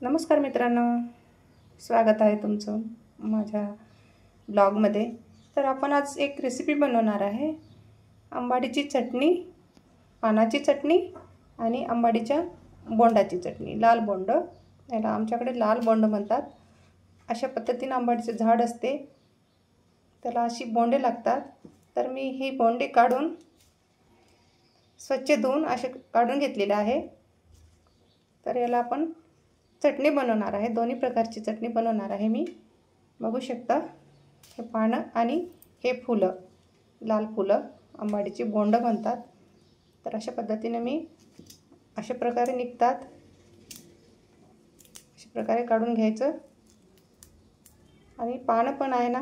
नमस्कार मित्रांनो, स्वागत आहे तुमचं माझ्या ब्लॉगमध्ये। तर आपण आज एक रेसिपी बनवणार आहे, आंबाडीची चटणी, पानाची चटणी आणि आंबाडीच्या बोंडाची चटणी। लाल बोंड, याला आमच्याकडे लाल बोंड म्हणतात। अशा पद्धतीने आंबाडीचे झाड असते, त्याला अशी बोंडे लागतात। तर मी ही बोंडे काढून स्वच्छ धुवून असे काढून घेतलेले आहे। तर याला आपण चटणी बनवणार आहे, दोन्ही प्रकारची चटणी बनवणार आहे मी। बघू शकता, हे पानं आणि हे फुलं, लाल फुलं आंबाडीची बोंड म्हणतात। तर अशा पद्धतीने मी अशा प्रकारे निघतात, अशा प्रकारे काढून घ्यायचं। आणि पानं पण आहे ना,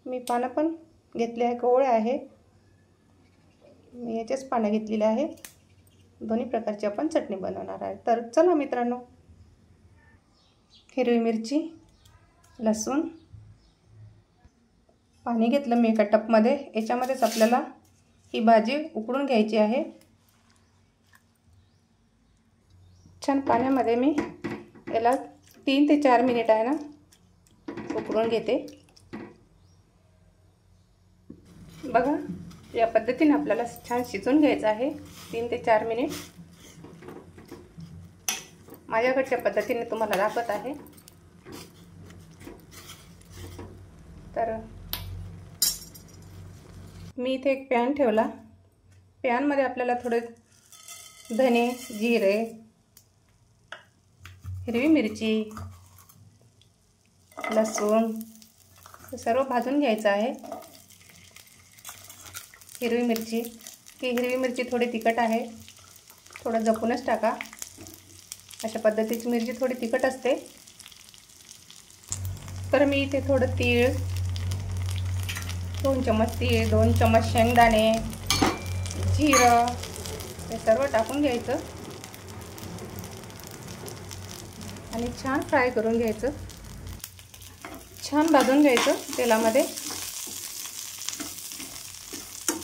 मी पानं पण घेतले आहे, कोवळे आहे, मी याचेच पानं घेतलेले आहे। दोन्ही प्रकारची आपण चटणी बनवणार आहे। तर चला मित्रांनो, हिरवी मिरची, लसूण, पाणी घेतलं मी एका टपमध्ये। याच्यामध्येच आपल्याला ही भाजी उकळून घ्यायची आहे। छान पाण्यामध्ये मी याला 3 ते 4 मिनिट आहे ना उकळून घेते। बघा, या पद्धतीने आपल्याला छान शिजवून घ्यायचं आहे 3 ते 4 मिनिट। माझ्याकडच्या पद्धतीने तुम्हाला दाखवत आहे। तर मी इथे एक पॅन ठेवला, पॅनमध्ये आपल्याला थोडे धने, जिरे, हिरवी मिरची, लसूण सर्व भाजून घ्यायचं आहे। हिरवी मिरची थोडी तिखट आहे, थोडं जपूनच टाका। अशा पद्धतीची मिरची थोडी तिखट असते। तर मी इथे थोडं तीळ, 2 चम्मच तीळ, 2 चम्मच शेंगदाणे, जिरं हे सर्व टाकून घ्यायचं आणि छान फ्राय करून घ्यायचं। छान भाजून घ्यायचं तेलामध्ये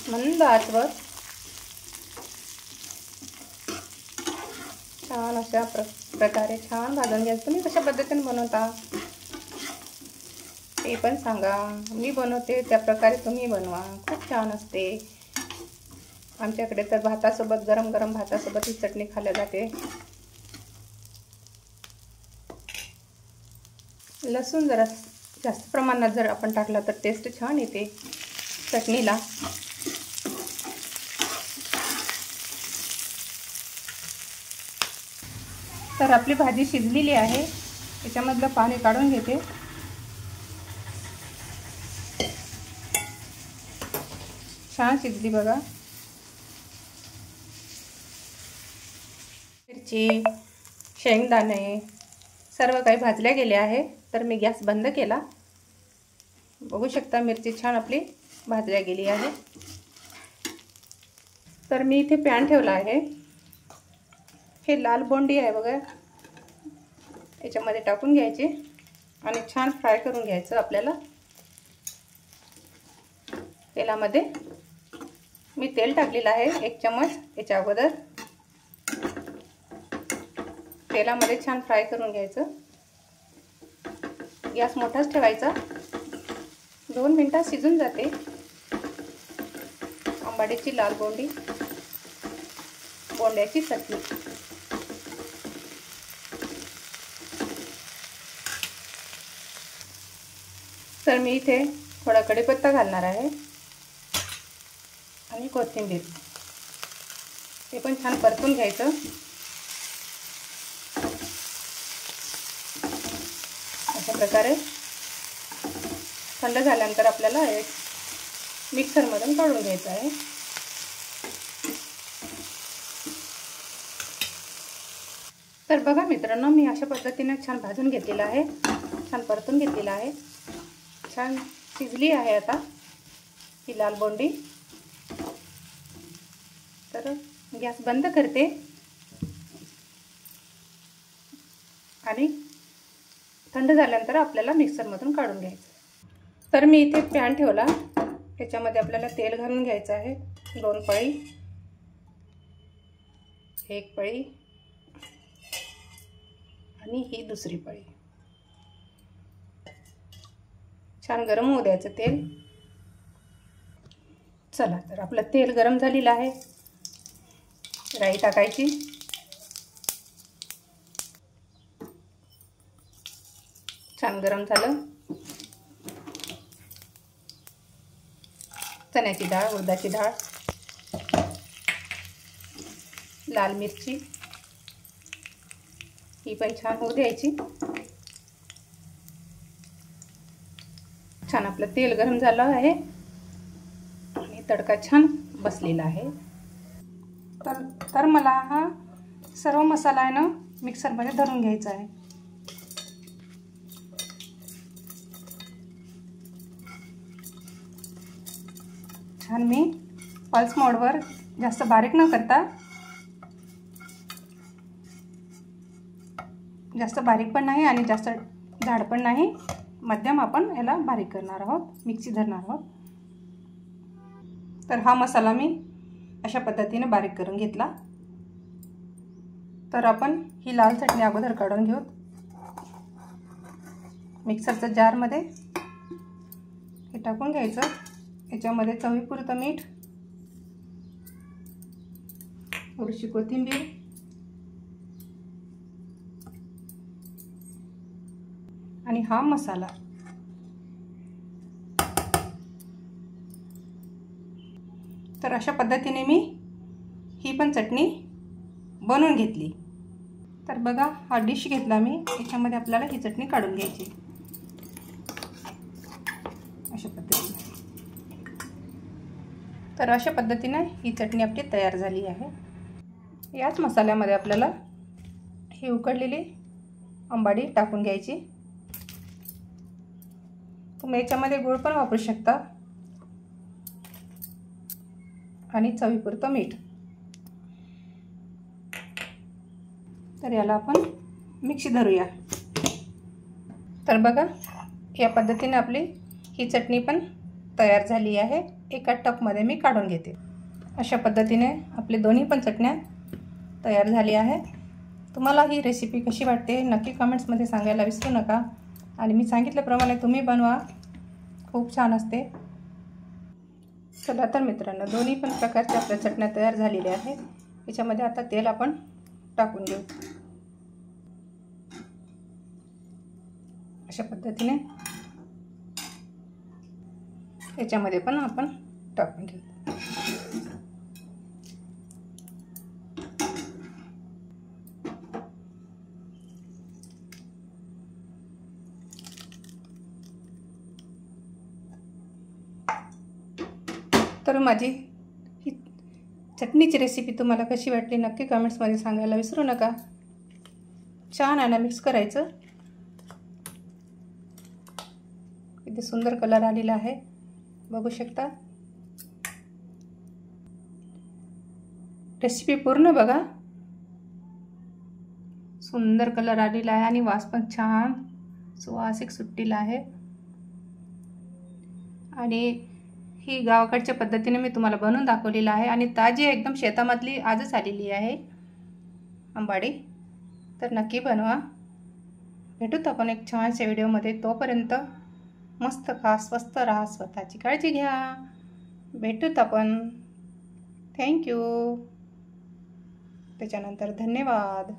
मंद आचेवर। छान अशा प्रकारे छान भाजून घ्यायचं। तुम्ही कशा पद्धतीने बनवता ते पण सांगा, मी बनवते त्या प्रकारे तुम्ही बनवा, खूप छान असते। आमच्याकडे तर भातासोबत, गरम गरम भातासोबत ही चटणी खाल्ली जाते। लसूण जरा जास्त प्रमाणात जर आपण टाकला तर टेस्ट छान येते चटणीला। तर आपली भाजी शिजलेली आहे, याच्यामधलं पाणी काढून घेते। छान शिजली बघा। मिरची, शेंगदाणे सर्व काही भाजल्या गेले आहे। तर मी गॅस बंद केला, बघू शकता मिरची छान आपली भाजल्या गेली आहे। तर मी इथे पॅन ठेवला आहे, हे लाल बोंडी आहे बघा, याच्यामध्ये टाकून घ्यायचे आणि छान फ्राय करून घ्यायचं आपल्याला। तेलामध्ये मी तेल टाकलेलं आहे 1 चम्मच, याच्या अगोदर तेलामध्ये छान फ्राय करून घ्यायचं। गॅस मोठाच ठेवायचा, 2 मिनिटात शिजून जाते आंबाडीची लाल बोंडी, बोंड्याची चटणी। तर मी इथे थोडा कढीपत्ता घालणार आहे आणि कोथिंबीर, ते पण छान परतून घ्यायचं। अशा प्रकारे थंड झाल्यानंतर आपल्याला एक मिक्सरमधून काढून घ्यायचं आहे। तर बघा मित्रांनो, मी अशा पद्धतीने छान भाजून घेतलेला आहे, छान परतून घेतलेला आहे, छान शिजली आहे आता ही लाल बोंडी। तर गॅस बंद करते आणि थंड झाल्यानंतर आपल्याला मिक्सरमधून काढून घ्यायचं। तर मी इथे पॅन ठेवला, त्याच्यामध्ये आपल्याला तेल घालून घ्यायचं आहे 2 पळी, 1 पळी आणि ही दुसरी पळी. छान गरम होऊ द्यायचं तेल. चला तर आपलं तेल गरम झालेलं आहे. राई टाकायची. छान गरम झालं. चण्याची डाळ, उडदाची डाळ, लाल मिरची ही पण छान होऊ द्यायची. छान आपलं तेल गरम झालं आहे आणि तडका छान बसलेला आहे. तर मला हा सर्व मसाला आहे ना मिक्सरमध्ये धरून घ्यायचा आहे. छान मी पल्स मोडवर, जास्त बारीक न करता, जास्त बारीक पण नाही आणि जास्त जाड पण नाही, मध्यम आपण याला बारीक करणार आहोत, मिक्सी धरणार आहोत. तर हा मसाला मी अशा पद्धतीने बारीक करून घेतला. तर आपण ही लाल चटणी अगोदर काढून घेऊ. मिक्सरच्या जारमध्ये हे टाकून घ्यायचं. याच्यामध्ये चवीपुरतं मीठ, थोडीशी कोथिंबीर आणि हा मसाला. तर अशा पद्धतीने मी ही पण चटणी बनवून घेतली. तर बघा हा डिश घेतला मी, याच्यामध्ये आपल्याला ही चटणी काढून घ्यायची अशा पद्धतीने. तर अशा पद्धतीने ही चटणी आपली तयार झाली आहे. याच मसाल्यामध्ये आपल्याला ही उकडलेली आंबाडी टाकून घ्यायची. तुम्ही याच्यामध्ये गूळ पण वापरू शकता आणि चवीपुरतं मीठ. तर याला आपण मिक्सी धरूया. तर बघा या पद्धतीने आपली ही चटणी पण तयार झाली आहे. एका टपमध्ये मी काढून घेते. अशा पद्धतीने आपली दोन्ही पण चटण्या तयार झाली आहे. तुम्हाला ही रेसिपी कशी वाटते नक्की कमेंट्समध्ये सांगायला विसरू नका. आणि मी सांगितल्याप्रमाणे तुम्ही बनवा, खूप छान असते. चला तर मित्रांनो, दोन्ही पण प्रकारच्या आपल्या चटण्या तयार झालेल्या आहेत. याच्यामध्ये आता तेल आपण टाकून घेऊ. अशा पद्धतीने याच्यामध्ये पण आपण टाकून घेऊ. तर माझी ही चटणीची रेसिपी तुम्हाला कशी वाटली नक्की कमेंट्समध्ये सांगायला विसरू नका. छान आहे ना, मिक्स करायचं. किती सुंदर कलर आलेला आहे बघू शकता. रेसिपी पूर्ण बघा. सुंदर कलर आलेला आहे आणि वास पण छान सुवासिक सुटलेला आहे. आणि ही गावाकडच्या पद्धतीने मी तुम्हाला बनवून दाखवलेला आहे आणि ताजी एकदम शेतामधली आजच आलेली आहे आंबाडी. तर नक्की बनवा. भेटूत आपण एक छानशा व्हिडिओमध्ये. तोपर्यंत मस्त खा, स्वस्त राहा, स्वतःची काळजी घ्या. भेटूत आपण. थँक्यू. त्याच्यानंतर धन्यवाद.